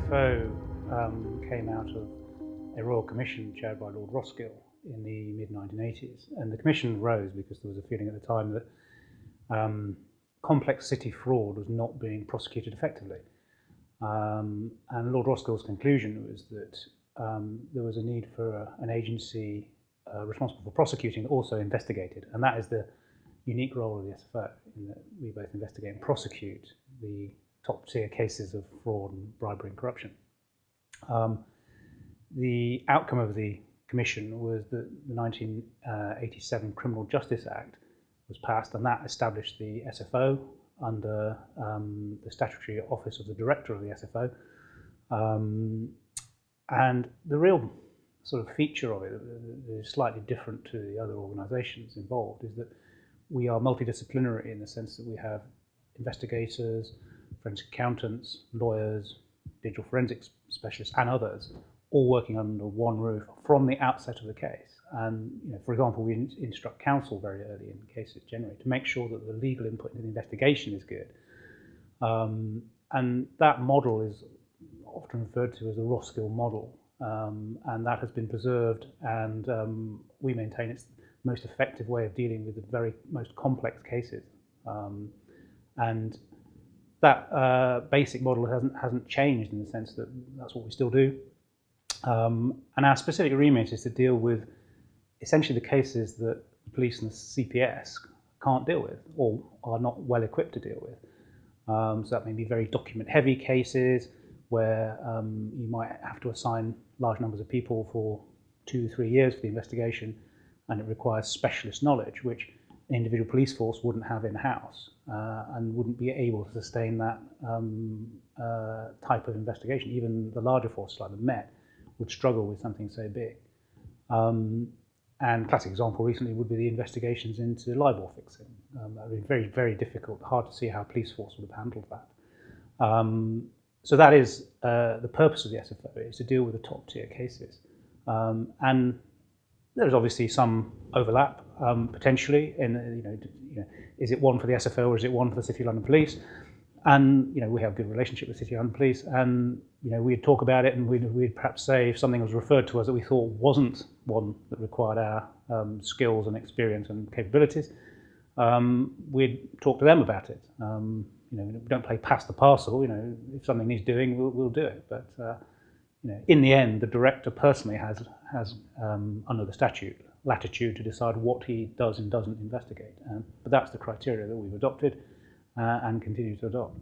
SFO came out of a royal commission chaired by Lord Roskill in the mid-1980s, and the commission rose because there was a feeling at the time that complex city fraud was not being prosecuted effectively. And Lord Roskill's conclusion was that there was a need for an agency responsible for prosecuting that also investigated, and that is the unique role of the SFO, in that we both investigate and prosecute the top-tier cases of fraud and bribery and corruption. The outcome of the commission was that the 1987 Criminal Justice Act was passed, and that established the SFO under the statutory office of the director of the SFO. And the real sort of feature of it that is slightly different to the other organisations involved is that we are multidisciplinary in the sense that we have investigators, forensic accountants, lawyers, digital forensics specialists and others all working under one roof from the outset of the case. And for example, we instruct counsel very early in cases generally to make sure that the legal input into the investigation is good. And that model is often referred to as the Roskill model, and that has been preserved, and we maintain it's the most effective way of dealing with the very most complex cases. And that basic model hasn't changed in the sense that that's what we still do. And our specific remit is to deal with essentially the cases that the police and the CPS can't deal with or are not well equipped to deal with. So that may be very document-heavy cases where you might have to assign large numbers of people for 2-3 years for the investigation, and it requires specialist knowledge, which an individual police force wouldn't have in-house and wouldn't be able to sustain that type of investigation. Even the larger forces like the Met would struggle with something so big. And classic example recently would be the investigations into libel fixing. That would be very, very difficult, hard to see how a police force would have handled that. So that is the purpose of the SFO, is to deal with the top tier cases. And there's obviously some overlap potentially in, is it one for the SFO or is it one for the City of London Police? And we have a good relationship with City of London Police, and we'd talk about it, and we'd perhaps say if something was referred to us that we thought wasn't one that required our skills and experience and capabilities, we'd talk to them about it. We don't play pass the parcel. If something needs doing, we'll do it. But in the end, the director personally has under the statute latitude to decide what he does and doesn't investigate. But that's the criteria that we've adopted and continue to adopt.